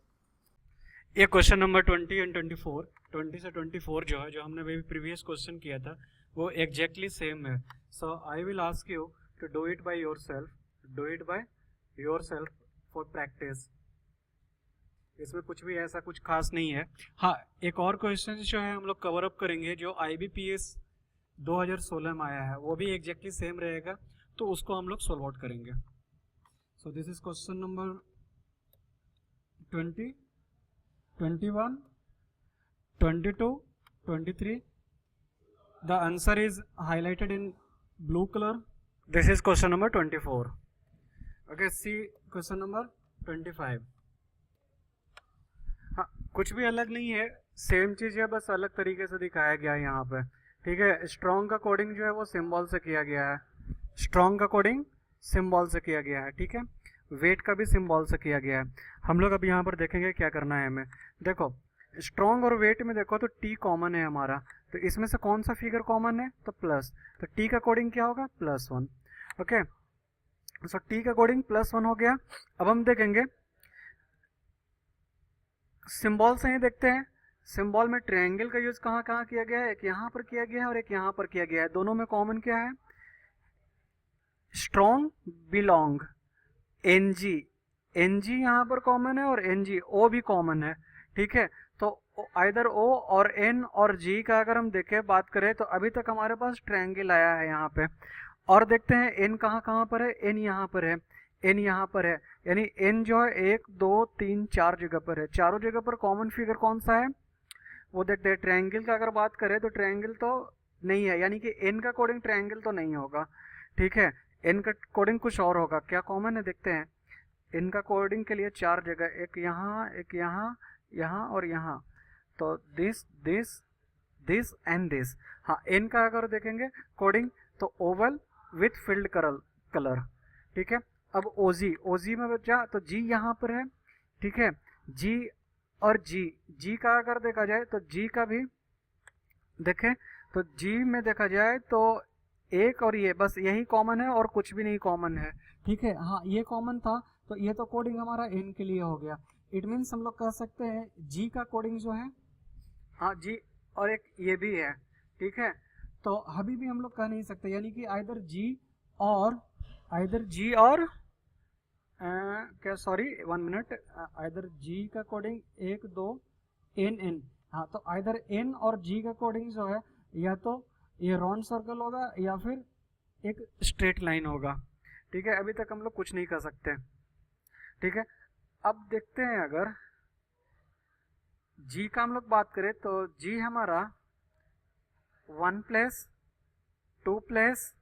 Speaker 1: ये क्वेश्चन नंबर 20 एंड 24, 20 से 24 जो है, जो हमने अभी प्रीवियस क्वेश्चन किया था वो एग्जैक्टली सेम है। So I will ask you to do it by yourself for practice. इसमें कुछ भी ऐसा कुछ खास नहीं है। हाँ, एक और क्वेश्चन जो है हम लोग कवर अप करेंगे जो IBPS 2016 में आया है, वो भी एग्जैक्टली सेम रहेगा, तो उसको हम लोग सॉल्व आउट करेंगे। सो this is question number 20, 21, 22, 23. The answer is highlighted in blue color. This is question number 24. Okay, see question number 25. हाँ, कुछ भी अलग नहीं है, सेम चीज है, बस अलग तरीके से दिखाया गया है यहाँ पे, ठीक है। स्ट्रॉन्ग का कोडिंग जो है वो सिंबल से किया गया है, स्ट्रॉन्ग का कोडिंग सिंबल से किया गया है, ठीक है। वेट का भी सिंबल से किया गया है। हम लोग अब यहाँ पर देखेंगे क्या करना है हमें। देखो स्ट्रॉन्ग और वेट में देखो तो T कॉमन है हमारा, तो इसमें से कौन सा फिगर कॉमन है, तो प्लस, तो T का कोडिंग क्या होगा, +1। ओके, सो T का कोडिंग +1 हो गया। अब हम देखेंगे सिंबल से ही देखते हैं, सिंबल में ट्रायंगल का यूज कहाँ कहाँ किया गया है, एक यहाँ पर किया गया है और एक यहाँ पर किया गया है। दोनों में कॉमन क्या है, स्ट्रॉन्ग, बिलोंग, NG यहाँ पर कॉमन है और NG O भी कॉमन है, ठीक है। तो आइदर O और N और G का अगर हम देखें, बात करें, तो अभी तक हमारे पास ट्रायंगल आया है यहाँ पे, और देखते हैं N कहाँ पर है, N यहाँ पर है, N यहाँ पर है, यानी N जो है 1 2 3 4 जगह पर है। चारों जगह पर कॉमन फिगर कौन सा है वो देखते हैं। ट्रायंगल का अगर बात करें तो ट्रायंगल तो नहीं है, यानी कि N का कोडिंग ट्रायंगल तो नहीं होगा, ठीक है। N का कोडिंग कुछ और होगा। क्या कॉमन है देखते हैं। N का कोडिंग के लिए 4 जगह, एक यहाँ, एक यहाँ, यहाँ और यहाँ, तो this this this and this. हाँ, N का अगर देखेंगे कोडिंग तो ओवल विथ फील्ड कलर, ठीक है। अब OG में बचा तो G यहाँ पर है, ठीक है। G और G का अगर देखा जाए तो G का भी देखें, तो G में देखा जाए तो एक और ये, बस यही कॉमन है और कुछ भी नहीं कॉमन है, ठीक है। हाँ ये कॉमन था, तो ये तो कोडिंग हमारा n के लिए हो गया। इट मीन्स हम लोग कह सकते हैं g का कोडिंग जो है, हाँ g, और एक ये भी है, ठीक है। तो अभी भी हम लोग कह नहीं सकते, यानी कि आइदर g और क्या, सॉरी 1 मिनट, आइदर g का कोडिंग 1 2 n। हाँ तो आइदर n और g का कोडिंग जो है या तो ये राउंड सर्कल होगा या फिर एक स्ट्रेट लाइन होगा, ठीक है। अभी तक हम लोग कुछ नहीं कर सकते, ठीक है। अब देखते हैं अगर g का हम लोग बात करें तो g हमारा 1 प्लेस, 2 प्लेस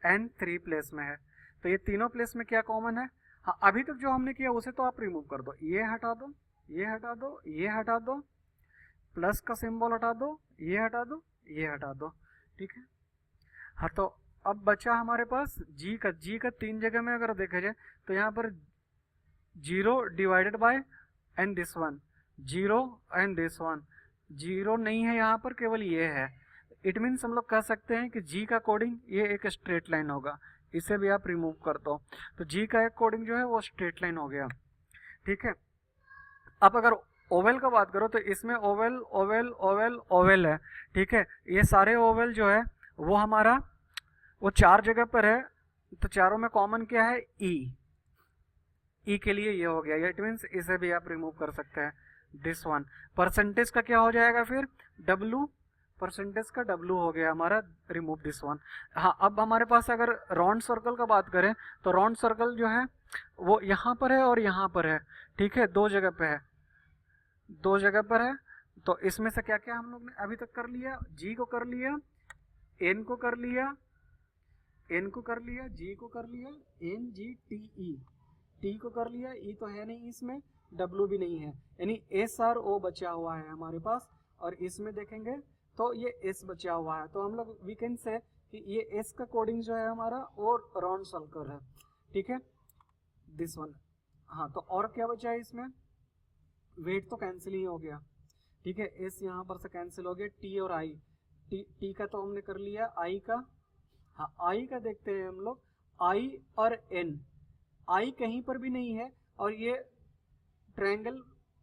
Speaker 1: एंड 3 प्लेस में है। तो ये तीनों प्लेस में क्या कॉमन है? हाँ अभी तक जो हमने किया उसे तो आप रिमूव कर दो, ये हटा दो, ये हटा दो, ये हटा दो, प्लस का सिंबल हटा दो, ये हटा दो, ये हटा दो, ठीक है। हाँ तो अब बचा हमारे पास g का 3 जगह में अगर देखा जाए तो यहाँ पर 0 divided by and this one, 0 and this one, 0 नहीं है यहाँ पर, केवल ये है। इट मीन्स हम लोग कह सकते हैं कि g का कोडिंग ये एक स्ट्रेट लाइन होगा, इसे भी आप रिमूव कर दो, तो g का एक कोडिंग जो है वो स्ट्रेट लाइन हो गया, ठीक है। अब अगर ओवल का बात करो तो इसमें ओवल ओवल ओवल ओवल है, ठीक है। ये सारे ओवल जो है वो हमारा वो 4 जगह पर है, तो चारों में कॉमन क्या है? ई के लिए ये हो गया, इट मीन्स इसे भी आप रिमूव कर सकते हैं। दिस वन परसेंटेज का क्या हो जाएगा फिर? W, परसेंटेज का W हो गया हमारा, रिमूव दिस वन। हाँ अब हमारे पास अगर राउंड सर्कल का बात करें तो राउंड सर्कल जो है वो यहाँ पर है और यहाँ पर है, ठीक है, 2 जगह पे है, 2 जगह पर है। तो इसमें से क्या क्या हम लोग ने अभी तक कर लिया? g को कर लिया, n को कर लिया, n को कर लिया, g को कर लिया, n g t e, t को कर लिया, e तो है नहीं इसमें, w भी नहीं है, यानी s r o बचा हुआ है हमारे पास। और इसमें देखेंगे तो ये s बचा हुआ है, तो हम लोग वी कैन से कि ये s का कोडिंग जो है हमारा और राउंड सर्कल है, ठीक है, दिस वन। हाँ तो और क्या बचा है इसमें? वेट तो कैंसिल ही हो गया, ठीक है, s यहाँ पर से कैंसिल हो गया, t और i, t का तो हमने कर लिया, i का, हाँ i का देखते हैं हम लोग, i और n, i कहीं पर भी नहीं है और ये ट्रायंगल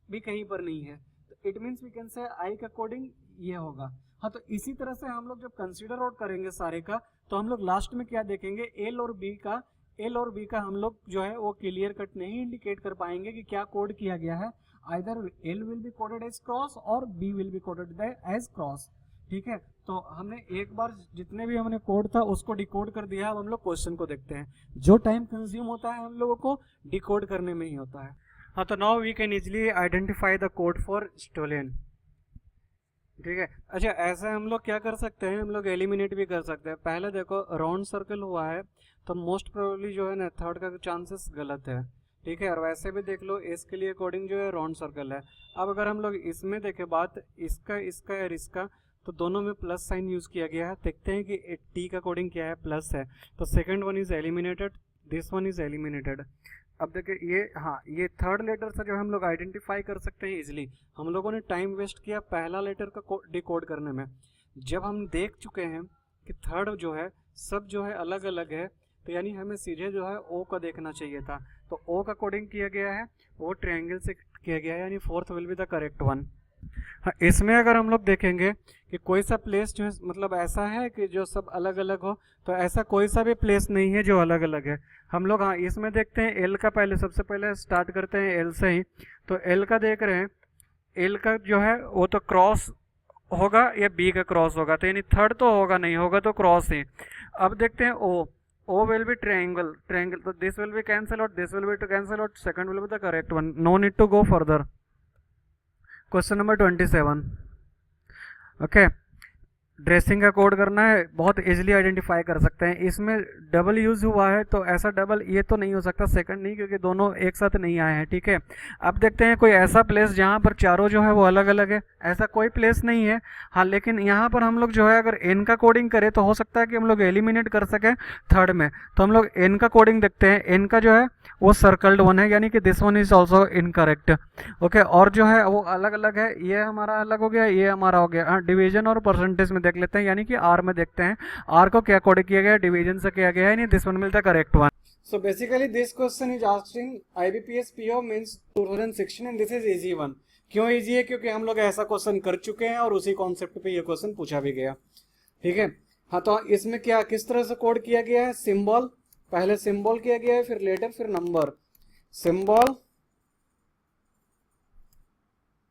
Speaker 1: भी कहीं पर नहीं है, तो it means we can say i का कोडिंग ये होगा। हाँ तो इसी तरह से हम लोग जब कंसीडर आउट करेंगे सारे का, तो हम लोग लास्ट में क्या देखेंगे? L और B का हम लोग जो है वो क्लियर कट नहीं इंडिकेट कर पाएंगे कि क्या कोड किया गया है। Either L will be coded as cross और B will be coded as cross, ठीक है। तो हमने एक बार जितने भी हमने कोड था उसको डिकोड कर दिया। अब हम लोग क्वेश्चन को देखते हैं। जो टाइम कंज्यूम होता है हम लोगों को डिकोड करने में ही होता है। हाँ तो now we can easily identify the code for stolen, ठीक है। अच्छा ऐसे हम लोग क्या कर सकते हैं? हम लोग एलिमिनेट भी कर सकते हैं। पहले देखो राउंड सर्कल हुआ है तो मोस्ट प्रोबेबली जो है ना थर्ड का चांसेस गलत है, ठीक है। और वैसे भी देख लो इस के लिए कोडिंग जो है राउंड सर्कल है। अब अगर हम लोग इसमें देखें बात इसका और इसका, तो दोनों में प्लस साइन यूज किया गया है। देखते हैं कि टी का कोडिंग क्या है, प्लस है, तो second one is eliminated, this one is eliminated. अब देखिए ये, हाँ ये थर्ड लेटर से जो हम लोग आइडेंटिफाई कर सकते हैं इजिली। हम लोगों ने टाइम वेस्ट किया पहला लेटर का डिकोड करने में। जब हम देख चुके हैं कि थर्ड जो है सब जो है अलग अलग है, तो यानी हमें सीधे जो है ओ का देखना चाहिए था। तो ओ का कोडिंग किया गया है, वो ट्रायंगल से किया गया है, यानी fourth will be the correct one. हाँ इसमें अगर हम लोग देखेंगे कि कोई सा प्लेस जो है मतलब ऐसा है कि जो सब अलग अलग हो, तो ऐसा कोई सा भी प्लेस नहीं है जो अलग अलग है। हम लोग हाँ इसमें देखते हैं एल का, पहले सबसे पहले स्टार्ट करते हैं एल से ही। तो एल का देख रहे हैं, एल का जो है वो तो क्रॉस होगा या बी का क्रॉस होगा, तो यानी थर्ड तो होगा नहीं, होगा तो क्रॉस ही। अब देखते हैं ओ विल बी ट्रायंगल, तो this will be cancel out, this will be two cancel out, second will be the correct one, no need to go further. Question number 27, okay. Dressing का code करना है, बहुत easily identify कर सकते हैं। इसमें double use हुआ है, तो ऐसा डबल ये तो नहीं हो सकता, सेकंड नहीं, क्योंकि दोनों एक साथ नहीं आए हैं, ठीक है। अब देखते हैं कोई ऐसा प्लेस जहां पर चारों जो है वो अलग अलग है, ऐसा कोई प्लेस नहीं है। हाँ लेकिन यहाँ पर हम लोग जो है अगर एन का कोडिंग करें तो हो सकता है कि हम लोग एलिमिनेट कर सकें थर्ड में। तो हम लोग एन का कोडिंग देखते हैं। एन का जो है वो सर्कल्ड वन है, यानी कि this one is also incorrect. Okay, और जो है वो अलग अलग है, ये हमारा अलग हो गया, ये हमारा हो गया। डिवीजन और परसेंटेज में देख लेते हैं, यानी कि आर में देखते हैं, आर को क्या कोड किया गया, डिवीजन से किया गया है, नहीं दिस वन मिलता है correct one. So basically this question is asked in IBPS PO means 2016 and this is easy one। क्यों इजी है? क्योंकि हम लोग ऐसा क्वेश्चन कर चुके हैं और उसी कॉन्सेप्ट पे ये क्वेश्चन पूछा भी गया। ठीक है, हाँ, तो इसमें क्या किस तरह से कोड किया गया है? सिंबल, पहले सिंबल किया गया है, फिर लेटर, फिर number, symbol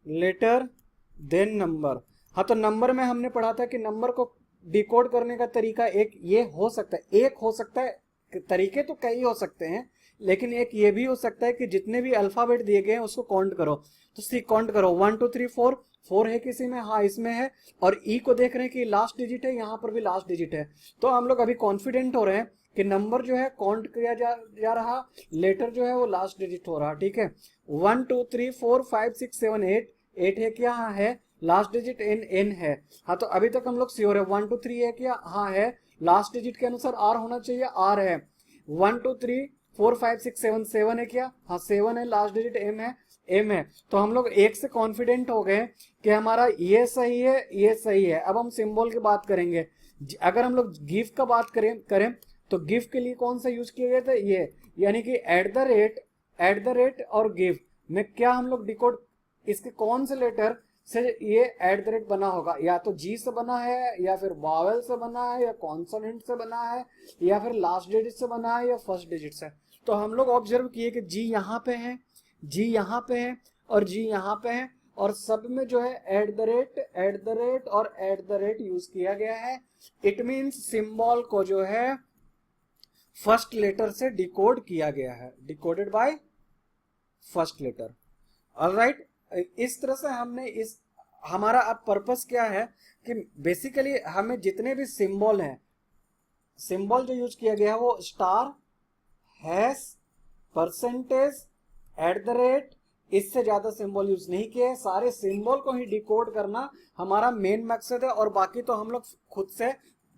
Speaker 1: letter then number. हाँ, तो नंबर में हमने पढ़ा था कि नंबर को डिकोड करने का तरीका एक ये हो सकता है, एक हो सकता है, तरीके तो कई हो सकते हैं, लेकिन एक ये भी हो सकता है कि जितने भी अल्फाबेट दिए गए हैं उसको काउंट करो। तो सी काउंट करो, 1 2 3 4, 4 है किसी में, हाँ इसमें है, और ई को देख रहे हैं कि लास्ट डिजिट है, यहाँ पर भी लास्ट डिजिट है। तो हम लोग अभी कॉन्फिडेंट हो रहे हैं कि नंबर जो है काउंट किया जा रहा, लेटर जो है वो लास्ट डिजिट हो रहा। ठीक है, 1 2 3 4 5 6 7 8, 8 है क्या? हाँ है, लास्ट डिजिट एन है। हाँ, तो अभी तक हम लोग श्योर है। 1 2 3 है क्या? हाँ है, लास्ट डिजिट के अनुसार आर होना चाहिए, आर है। 1 2 3 4 5 6 7, 7 है क्या? हाँ 7 है, लास्ट डिजिट एम है, एम है। तो हम लोग एक से कॉन्फिडेंट हो गए कि हमारा ये सही है, ये सही है। अब हम सिंबल की बात करेंगे। अगर हम लोग गिव का बात करें तो गिव के लिए कौन सा यूज किया गया था? ये, यानी कि एट द रेट और गिव में क्या हम लोग डिकोड, इसके कौन से लेटर से ये एट द रेट बना होगा? या तो जी से बना है, या फिर वावेल से बना है, या कॉन्सोनेंट से बना है, या फिर लास्ट डिजिट से बना है, या फर्स्ट डिजिट से। तो हम लोग ऑब्जर्व किए कि जी यहाँ पे है, जी यहाँ पे है, और जी यहाँ पे है, और सब में जो है एट द रेट और एट द रेट यूज किया गया है। इट मीन्स सिंबल को जो है फर्स्ट लेटर से डिकोड किया गया है, decoded by first letter. Alright, इस तरह से हमने इस, हमारा अब पर्पस क्या है कि बेसिकली हमें जितने भी सिंबल हैं, सिंबल जो यूज किया गया है वो star, hash, percentage, at the rate, इससे ज्यादा सिंबल यूज नहीं किए हैं। सारे सिंबल को ही डिकोड करना हमारा मेन मकसद है, और बाकी तो हम लोग खुद से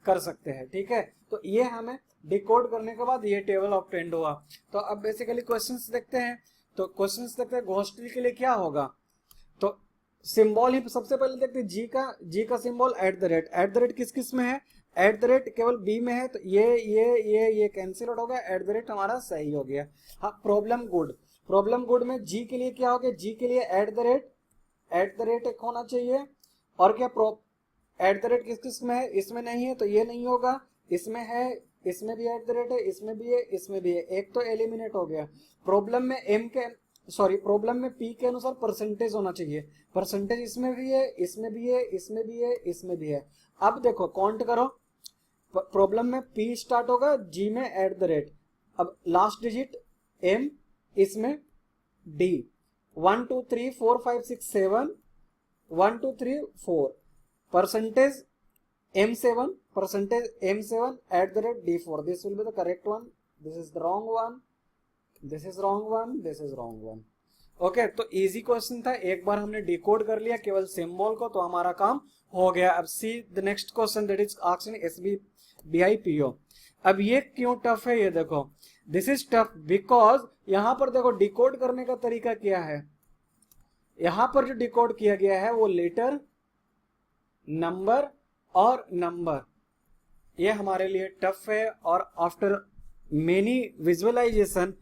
Speaker 1: कर सकते हैं। ठीक है, तो ये हमें डिकोड करने के बाद ये टेबल ऑब्टेन्ड हुआ। तो अब बेसिकली क्वेश्चंस देखते हैं। तो क्वेश्चंस देखते हैं घोष्टि के लिए क्या होगा। तो सिंबल ही सबसे पहले देखते हैं, जी का सिंबल एट द रेट किस किस में है? एट द रेट केवल बी में है, तो ये कैंसिल आउट हो गया, एट द रेट हमारा सही हो गया। हाँ, प्रॉब्लम गुड में जी के लिए क्या हो गया? जी के लिए एट द रेट एक होना चाहिए, और क्या एट द रेट किस किस में है? इसमें नहीं है तो ये नहीं होगा, इसमें है, इसमें भी एट द रेट है, इसमें भी है, इसमें भी है, एक तो एलिमिनेट हो गया। प्रॉब्लम में पी के अनुसार परसेंटेज होना चाहिए, परसेंटेज इसमें भी है, इसमें भी है, इसमें भी है, इसमें भी है। अब देखो काउंट करो, प्रॉब्लम में पी स्टार्ट होगा, जी में एट द रेट, अब लास्ट डिजिट एम, इसमें D, 1 2 3 4 5 6 7, 1 2 3 4, percentage m7, percentage m7 at the rate d4, this will be the correct one, this is the wrong one, this is wrong one, this is wrong one। Okay, तो easy question था, एक बार हमने decode कर लिया केवल symbol को, तो हमारा काम हो गया। अब see the next question, that is asked in SBI PO। अब ये क्यों टफ है? ये देखो, दिस इज टफ बिकॉज यहां पर देखो डिकोड करने का तरीका क्या है। यहां पर जो डिकोड किया गया है वो लेटर, नंबर और नंबर, ये हमारे लिए टफ है। और after many visualisation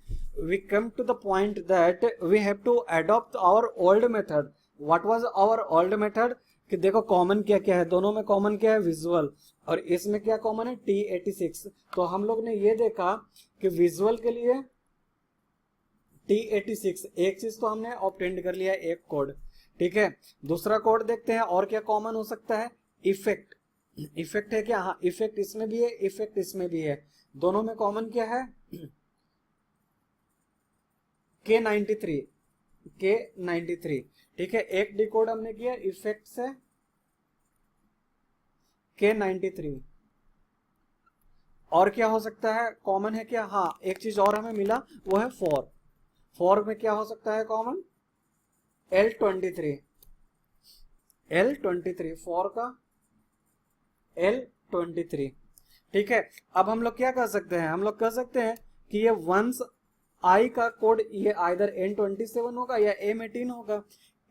Speaker 1: we come to the point that we have to adopt our old method। what was our old method? कि देखो कॉमन क्या क्या है, दोनों में कॉमन क्या है? विजुअल, और इसमें क्या कॉमन है? T86। तो हम लोग ने ये देखा कि विजुअल के लिए T86, एक चीज तो हमने ऑब्टेंड कर लिया, एक कोड। ठीक है, दूसरा कोड देखते हैं और क्या कॉमन हो सकता है। इफेक्ट, इफेक्ट है क्या? हाँ, इफेक्ट इसमें भी है, इफेक्ट इसमें भी है, दोनों में कॉमन क्या है? K93, K93। ठीक है, एक डिकोड हमने किया इफेक्ट से K93। और क्या हो सकता है कॉमन है क्या? हाँ, एक चीज और हमें मिला, वो है फोर में क्या हो सकता है कॉमन? L23, फोर का L23। ठीक है, अब हम लोग क्या कर सकते हैं? हम लोग कह सकते हैं कि ये वंस आई का कोड ये आइदर N27 होगा या M18 होगा।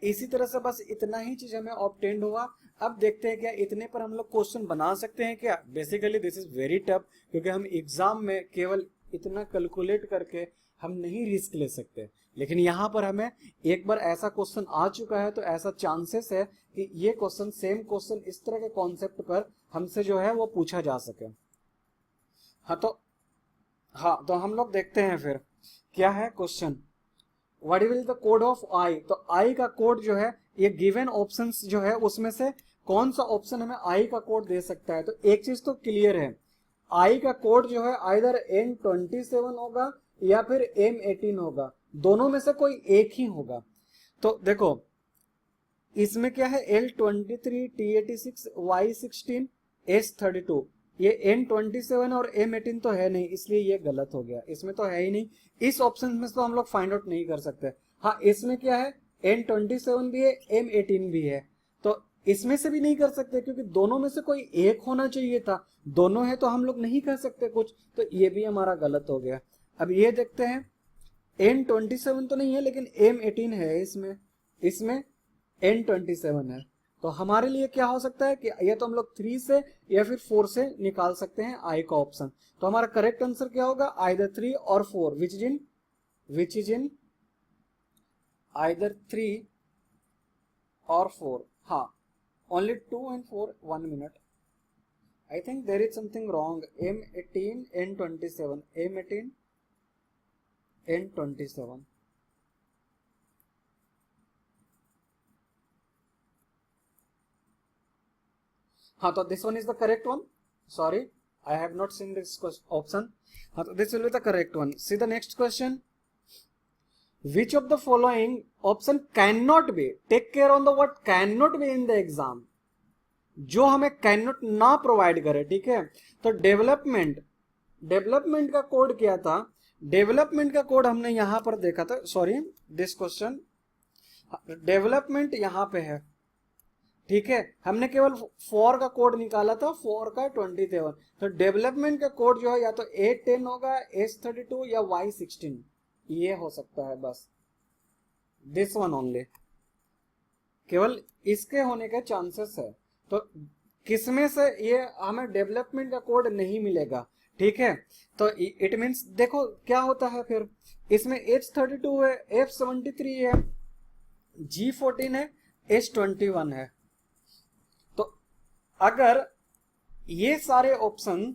Speaker 1: इसी तरह से बस इतना ही चीज हमें ऑब्टेन्ड हुआ। अब देखते हैं क्या इतने पर हम लोग क्वेश्चन बना सकते हैं क्या। Basically this is very tough, क्योंकि हम एग्जाम में केवल इतना कैलकुलेट करके हम नहीं रिस्क ले सकते। लेकिन यहाँ पर हमें एक बार ऐसा क्वेश्चन आ चुका है तो ऐसा चांसेस है कि ये क्वेश्चन सेम क्वेश्चन इस तरह के कॉन्सेप्ट पर हमसे जो है वो पूछा जा सके। हाँ तो हम लोग देखते हैं फिर क्या है question. What will the code of I. तो आई का कोड जो है ये गिवन ऑप्शंस जो है उसमें से कौन सा ऑप्शन हमें आई का कोड दे सकता है। तो एक चीज तो क्लियर है, आई का कोड जो है आइदर N27 होगा या फिर M18 होगा, दोनों में से कोई एक ही होगा। तो देखो इसमें क्या है L23 T86 Y16 S32, ये N27 और M18 तो है नहीं, इसलिए ये गलत हो गया, इसमें तो है ही नहीं। इस ऑप्शन में तो हम लोग फाइंड आउट नहीं कर सकते। हाँ इसमें क्या है N27 भी है M18 भी है, तो इसमें से भी नहीं कर सकते क्योंकि दोनों में से कोई एक होना चाहिए था, दोनों है तो हम लोग नहीं कर सकते कुछ, तो ये भी हमारा गलत हो गया। अब ये देखते हैं N27 तो नहीं है लेकिन M18 है, इसमें N27 है, तो हमारे लिए क्या हो सकता है कि या तो हम लोग 3 से या फिर 4 से निकाल सकते हैं आई का ऑप्शन। तो हमारा करेक्ट आंसर क्या होगा, आइदर 3 और 4, विच इज इन आइदर 3 और 4। हाँ only 2 and 4, 1 minute. I think there is something wrong. M18 N27, M18 N27. हाँ तो this one is the correct one. Sorry, I have not seen this option. हाँ तो this will be the correct one. See the next question. Which of the following option cannot be? Take care on the word cannot be in the exam. जो हमें cannot ना provide करे, ठीक है। तो development का कोड क्या था, डेवलपमेंट का कोड हमने यहां पर देखा था, सॉरी दिस क्वेश्चन, डेवलपमेंट यहां पे है, ठीक है। हमने केवल 4 का कोड निकाला था, 4 का 27, तो डेवलपमेंट का कोड जो है या तो A10 होगा, S32 या Y16, ये हो सकता है, बस दिस वन ओनली, केवल इसके होने के चांसेस है। तो किसमें से ये हमें डेवलपमेंट का कोड नहीं मिलेगा, ठीक है। तो इट मींस देखो क्या होता है फिर, इसमें H32 है, F73 है, G14 है, S21 है। तो अगर ये सारे ऑप्शन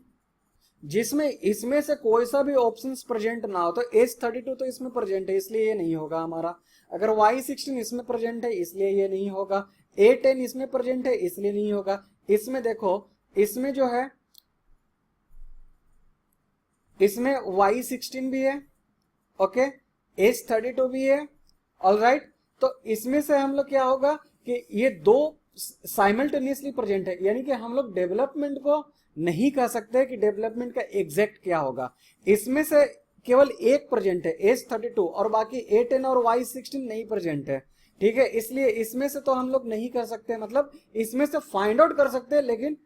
Speaker 1: जिसमें इसमें से कोई सा भी ऑप्शंस प्रेजेंट ना हो, तो S32 तो इसमें प्रेजेंट है इसलिए ये नहीं होगा हमारा, अगर Y16 इसमें प्रेजेंट है इसलिए ये नहीं होगा, A10 इसमें प्रेजेंट है इसलिए नहीं होगा। इसमें देखो इसमें जो है इसमें Y16 भी है, ओके, S32 भी है, ऑलराइट। तो इसमें से हम लोग क्या होगा कि ये दो साइमल्टेनियसली प्रेजेंट है, यानी कि हम लोग डेवलपमेंट को नहीं कह सकते कि डेवलपमेंट का एग्जैक्ट क्या होगा। इसमें से केवल एक प्रेजेंट है S32 और बाकी A10 और Y16 नहीं प्रेजेंट है, ठीक है। इसलिए इसमें से तो हम लोग नहीं कर सकते, मतलब इसमें से फाइंड आउट कर सकते हैं, लेकिन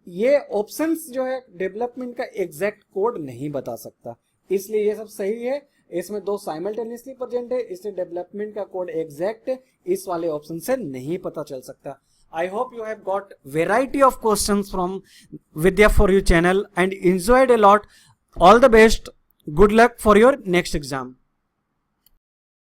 Speaker 1: ये ऑप्शंस जो है डेवलपमेंट का एग्जैक्ट कोड नहीं बता सकता, इसलिए ये सब सही है। इसमें दो साइमल्टेनियसली प्रेजेंट है, इसलिए डेवलपमेंट का कोड एग्जैक्ट इस वाले ऑप्शन से नहीं पता चल सकता। I hope you have got variety of questions from Vidya For You channel and enjoyed a lot. All the best. Good luck for your next exam.